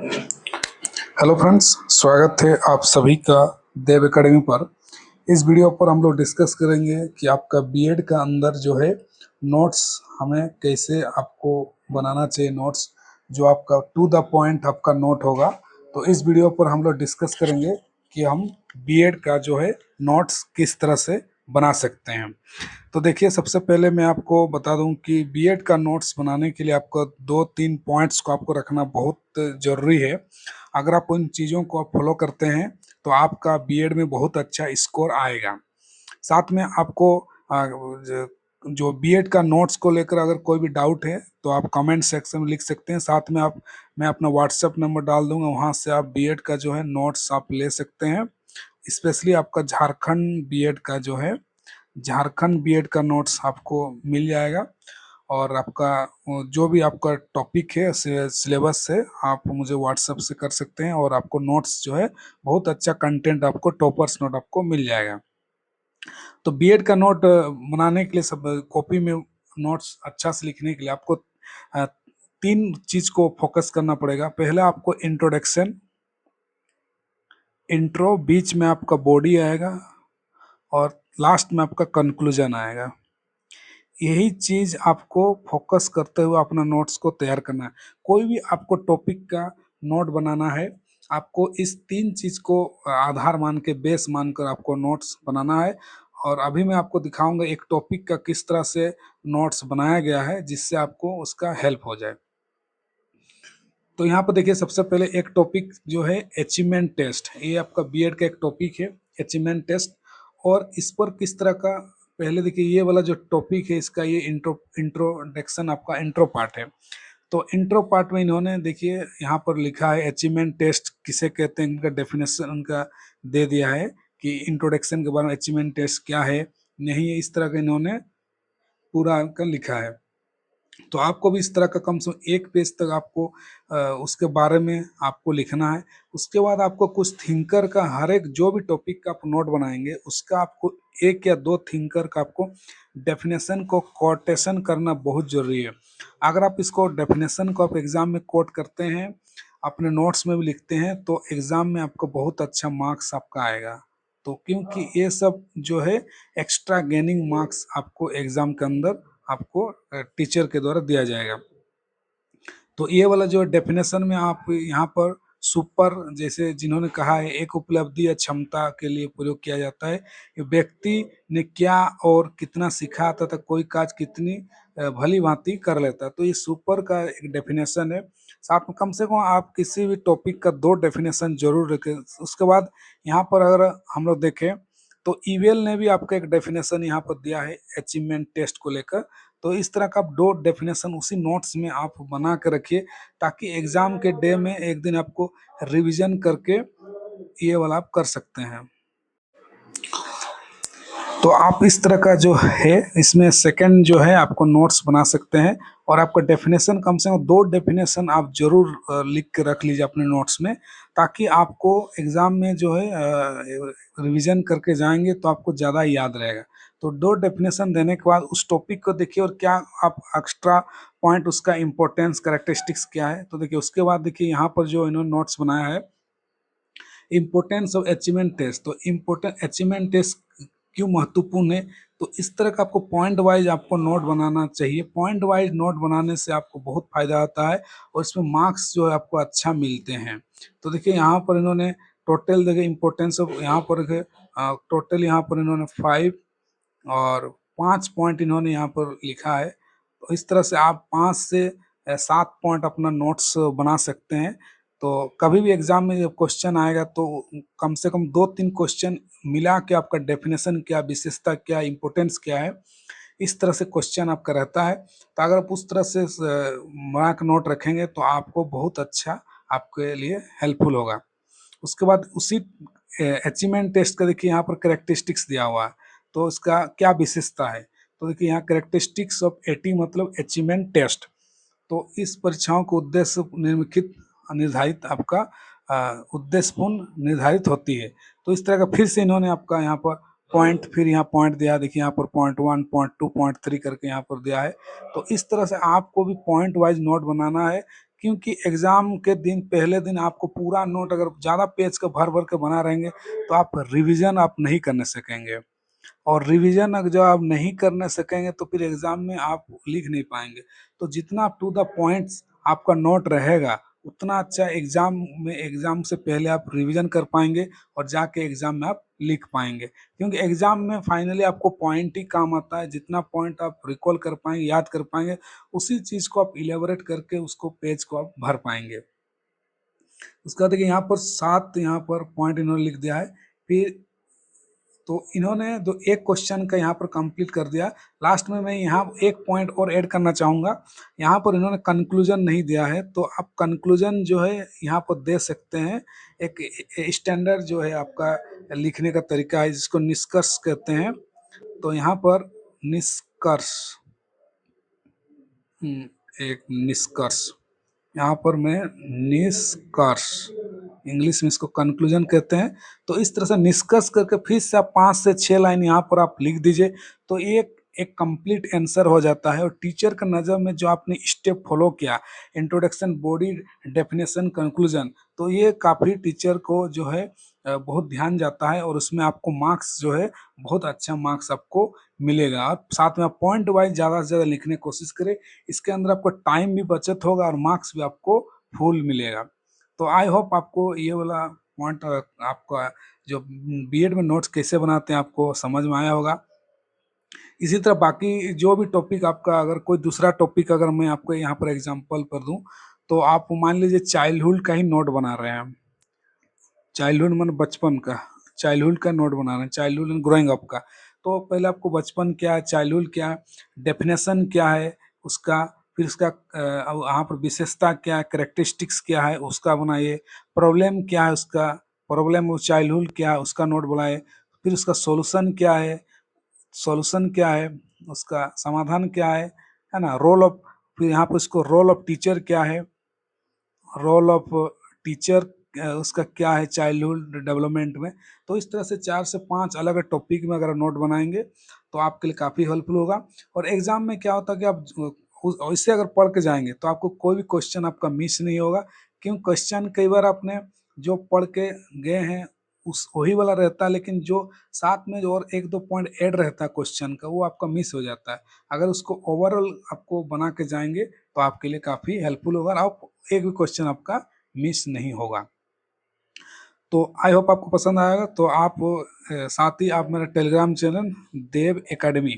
Hello friends, स्वागत है आप सभी का देव एकेडमी पर। इस वीडियो पर हम लोग डिस्कस करेंगे कि आपका बीएड का अंदर जो है नोट्स हमें कैसे आपको बनाना चाहिए। नोट्स जो आपका टू द पॉइंट आपका नोट होगा। तो इस वीडियो पर हम लोग डिस्कस करेंगे कि हम बीएड का जो है नोट्स किस तरह से बना सकते हैं। तो देखिए, सबसे पहले मैं आपको बता दूं कि बीएड का नोट्स बनाने के लिए आपको 2-3 पॉइंट्स को आपको रखना बहुत ज़रूरी है। अगर आप उन चीज़ों को फॉलो करते हैं तो आपका बीएड में बहुत अच्छा स्कोर आएगा। साथ में आपको जो बीएड का नोट्स को लेकर अगर कोई भी डाउट है तो आप कमेंट सेक्शन में लिख सकते हैं। साथ में मैं अपना व्हाट्सएप नंबर डाल दूंगा, वहां से आप बीएड का जो है नोट्स आप ले सकते हैं। स्पेशली आपका झारखंड बीएड का जो है, झारखंड बीएड का नोट्स आपको मिल जाएगा। और आपका जो भी आपका टॉपिक है सिलेबस से आप मुझे व्हाट्सएप से कर सकते हैं और आपको नोट्स जो है बहुत अच्छा कंटेंट, आपको टॉपर्स नोट आपको मिल जाएगा। तो बीएड का नोट बनाने के लिए सब कॉपी में नोट्स अच्छा से लिखने के लिए आपको 3 चीज को फोकस करना पड़ेगा। पहला आपको इंट्रोडक्शन, इंट्रो, बीच में आपका बॉडी आएगा और लास्ट में आपका कंक्लूजन आएगा। यही चीज आपको फोकस करते हुए अपना नोट्स को तैयार करना है। कोई भी आपको टॉपिक का नोट बनाना है, आपको इस 3 चीज को आधार मान के, बेस मानकर आपको नोट्स बनाना है। और अभी मैं आपको दिखाऊंगा एक टॉपिक का किस तरह से नोट्स बनाया गया है जिससे आपको उसका हेल्प हो जाए। तो यहाँ पर देखिए, सबसे पहले एक टॉपिक जो है अचीवमेंट टेस्ट, ये आपका बीएड का एक टॉपिक है, अचीवमेंट टेस्ट। और इस पर किस तरह का, पहले देखिए ये वाला जो टॉपिक है इसका ये इंट्रोडक्शन आपका इंट्रो पार्ट है। तो इंट्रो पार्ट में इन्होंने देखिए यहाँ पर लिखा है अचीवमेंट टेस्ट किसे कहते हैं, इनका डेफिनेशन उनका दे दिया है कि इंट्रोडक्शन के बारे में अचीवमेंट टेस्ट क्या है नहीं है, इस तरह का इन्होंने पूरा का लिखा है। तो आपको भी इस तरह का कम से कम 1 पेज तक आपको उसके बारे में आपको लिखना है। उसके बाद आपको कुछ थिंकर का, हर एक जो भी टॉपिक का आप नोट बनाएंगे उसका आपको 1 या 2 थिंकर का आपको डेफिनेशन को कोटेशन करना बहुत जरूरी है। अगर आप इसको डेफिनेशन को आप एग्जाम में कोट करते हैं, अपने नोट्स में भी लिखते हैं, तो एग्जाम में आपको बहुत अच्छा मार्क्स आपका आएगा। तो क्योंकि ये सब जो है एक्स्ट्रा गेनिंग मार्क्स आपको एग्जाम के अंदर आपको टीचर के द्वारा दिया जाएगा। तो ये वाला जो डेफिनेशन में आप यहाँ पर सुपर, जैसे जिन्होंने कहा है, एक उपलब्धि या क्षमता के लिए प्रयोग किया जाता है। ये व्यक्ति ने क्या और कितना सीखा तथा कोई काज कितनी भली भांति कर लेता है। तो ये सुपर का एक डेफिनेशन है। साथ में कम से कम आप किसी भी टॉपिक का 2 डेफिनेशन जरूर रखें। उसके बाद यहाँ पर अगर हम लोग देखें तो ईवेल ने भी आपका एक डेफिनेशन यहाँ पर दिया है अचीवमेंट टेस्ट को लेकर। तो इस तरह का आप 2 डेफिनेशन उसी नोट्स में आप बना के रखिए, ताकि एग्जाम के डे में एक दिन आपको रिवीजन करके ये वाला आप कर सकते हैं। तो आप इस तरह का जो है, इसमें सेकंड जो है आपको नोट्स बना सकते हैं। और आपका डेफिनेशन कम से कम 2 डेफिनेशन आप जरूर लिख के रख लीजिए अपने नोट्स में, ताकि आपको एग्जाम में जो है रिवीजन करके जाएंगे तो आपको ज़्यादा याद रहेगा। तो 2 डेफिनेशन देने के बाद उस टॉपिक को देखिए और क्या आप एक्स्ट्रा पॉइंट, उसका इम्पोर्टेंस, कैरेक्टरिस्टिक्स क्या है। तो देखिए उसके बाद देखिए यहाँ पर जो इन्होंने नोट्स बनाया है, इम्पोर्टेंस ऑफ अचीवमेंट टेस्ट। तो इम्पोर्टेंट अचीवमेंट टेस्ट क्यों महत्वपूर्ण है, तो इस तरह का आपको पॉइंट वाइज आपको नोट बनाना चाहिए। पॉइंट वाइज नोट बनाने से आपको बहुत फायदा आता है और इसमें मार्क्स जो है आपको अच्छा मिलते हैं। तो देखिए यहाँ पर इन्होंने टोटल देखिए इम्पोर्टेंस ऑफ, यहाँ पर टोटल यहाँ पर इन्होंने 5 और 5 पॉइंट इन्होंने यहाँ पर लिखा है। तो इस तरह से आप 5 से 7 पॉइंट अपना नोट्स बना सकते हैं। तो कभी भी एग्जाम में जब क्वेश्चन आएगा तो कम से कम 2-3 क्वेश्चन मिला के आपका डेफिनेशन क्या, विशेषता क्या, इम्पोर्टेंस क्या है, इस तरह से क्वेश्चन आपका रहता है। तो अगर आप उस तरह से बना के नोट रखेंगे तो आपको बहुत अच्छा आपके लिए हेल्पफुल होगा। उसके बाद उसी अचीवमेंट टेस्ट का देखिए यहाँ पर कैरेक्टरिस्टिक्स दिया हुआ है, तो इसका क्या विशेषता है। तो देखिए यहाँ कैरेक्टरिस्टिक्स ऑफ एटी मतलब अचीवमेंट टेस्ट। तो इस परीक्षाओं को उद्देश्य निम्नलिखित निर्धारित आपका उद्देश्यपूर्ण निर्धारित होती है। तो इस तरह का फिर से इन्होंने आपका यहाँ पर पॉइंट, फिर यहाँ पॉइंट दिया, देखिए यहाँ पर .1, .2, .3 करके यहाँ पर दिया है। तो इस तरह से आपको भी पॉइंट वाइज नोट बनाना है क्योंकि एग्ज़ाम के दिन पहले दिन आपको पूरा नोट अगर ज़्यादा पेज का भर-भर के बना रहेंगे, तो आप रिवीज़न आप नहीं करने सकेंगे। और रिवीजन अगर जब आप नहीं करने सकेंगे तो फिर एग्जाम में आप लिख नहीं पाएंगे। तो जितना टू द पॉइंट्स आपका नोट रहेगा उतना अच्छा एग्जाम से पहले आप रिवीजन कर पाएंगे और जाके एग्जाम में आप लिख पाएंगे, क्योंकि एग्जाम में फाइनली आपको पॉइंट ही काम आता है। जितना पॉइंट आप रिकॉल कर पाएंगे, याद कर पाएंगे, उसी चीज को आप इलेबोरेट करके उसको पेज को आप भर पाएंगे। उसका देखिए यहाँ पर 7 यहाँ पर पॉइंट इन्होंने लिख दिया है। फिर तो इन्होंने जो एक क्वेश्चन का यहाँ पर कंप्लीट कर दिया। लास्ट में मैं यहाँ एक पॉइंट और ऐड करना चाहूँगा। यहाँ पर इन्होंने कंक्लूजन नहीं दिया है, तो आप कंक्लूजन जो है यहाँ पर दे सकते हैं। एक स्टैंडर्ड जो है आपका लिखने का तरीका है, जिसको निष्कर्ष कहते हैं। तो यहाँ पर निष्कर्ष, एक निष्कर्ष, यहाँ पर मैं निष्कर्ष, इंग्लिश में इसको कंक्लूजन कहते हैं। तो इस तरह से निष्कर्ष करके फिर से आप 5 से 6 लाइन यहाँ पर आप लिख दीजिए, तो एक एक कंप्लीट आंसर हो जाता है। और टीचर का नज़र में जो आपने स्टेप फॉलो किया, इंट्रोडक्शन, बॉडी डेफिनेशन, कंक्लूजन, तो ये काफ़ी टीचर को जो है बहुत ध्यान जाता है और उसमें आपको मार्क्स जो है बहुत अच्छा मार्क्स आपको मिलेगा। और साथ में आप पॉइंट वाइज ज़्यादा से ज़्यादा लिखने की कोशिश करें। इसके अंदर आपको टाइम भी बचत होगा और मार्क्स भी आपको फुल मिलेगा। तो आई होप आपको ये वाला पॉइंट आपका जो बीएड में नोट्स कैसे बनाते हैं आपको समझ में आया होगा। इसी तरह बाकी जो भी टॉपिक आपका, अगर कोई दूसरा टॉपिक अगर मैं आपको यहाँ पर एग्जांपल पर दूं, तो आप मान लीजिए चाइल्डहुड का ही नोट बना रहे हैं। चाइल्डहुड मतलब बचपन का, चाइल्डहुड का नोट बना रहे हैं, चाइल्डहुड एंड ग्रोइंग अप का। तो पहले आपको बचपन क्या है, चाइल्डहुड क्या है, डेफिनेशन क्या है उसका, फिर उसका वहाँ पर विशेषता क्या है, करेक्टरिस्टिक्स क्या है उसका बनाइए, प्रॉब्लम क्या है उसका, प्रॉब्लम और चाइल्डहुड क्या है उसका नोट बनाइए, फिर उसका सॉल्यूशन क्या है, सॉल्यूशन क्या है उसका, समाधान क्या है ना, रोल ऑफ, फिर यहाँ पर उसको रोल ऑफ टीचर क्या है, रोल ऑफ टीचर उसका क्या है चाइल्डहुड डेवलपमेंट में। तो इस तरह से 4 से 5 अलग अलग टॉपिक में अगर नोट बनाएंगे तो आपके लिए काफ़ी हेल्पफुल होगा। और एग्जाम में क्या होता है कि आप इससे अगर पढ़ के जाएंगे तो आपको कोई भी क्वेश्चन आपका मिस नहीं होगा, क्यों क्वेश्चन कई बार आपने जो पढ़ के गए हैं उस वही वाला रहता है, लेकिन जो साथ में जो और 1-2 पॉइंट ऐड रहता है क्वेश्चन का, वो आपका मिस हो जाता है। अगर उसको ओवरऑल आपको बना के जाएंगे तो आपके लिए काफ़ी हेल्पफुल होगा और आप एक भी क्वेश्चन आपका मिस नहीं होगा। तो आई होप आपको पसंद आएगा। तो आप साथ ही आप मेरा टेलीग्राम चैनल देव एकेडमी,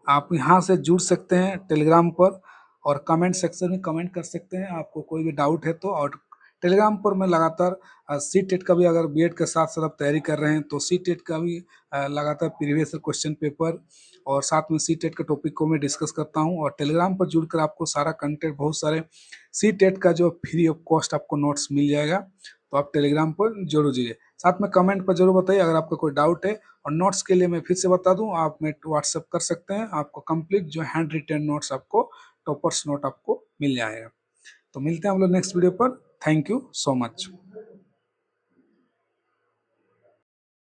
आप यहाँ से जुड़ सकते हैं टेलीग्राम पर, और कमेंट सेक्शन में कमेंट कर सकते हैं आपको कोई भी डाउट है तो। और टेलीग्राम पर मैं लगातार सी टेट का भी, अगर बीएड के साथ साथ आप तैयारी कर रहे हैं तो सी टेट का भी लगातार प्रीवियस क्वेश्चन पेपर और साथ में सी टेट के टॉपिक को मैं डिस्कस करता हूँ। और टेलीग्राम पर जुड़कर आपको सारा कंटेंट, बहुत सारे सी टेट का जो फ्री ऑफ कॉस्ट आपको नोट्स मिल जाएगा। तो आप टेलीग्राम पर जरूर जुड़िए। साथ में कमेंट पर जरूर बताइए अगर आपका कोई डाउट है। और नोट्स के लिए मैं फिर से बता दूं, आप में व्हाट्सएप कर सकते हैं, आपको कंप्लीट जो हैंड रिटन नोट्स आपको, टॉपर्स नोट आपको मिल जाएगा। तो मिलते हैं हम लोग नेक्स्ट वीडियो पर। Thank you so much.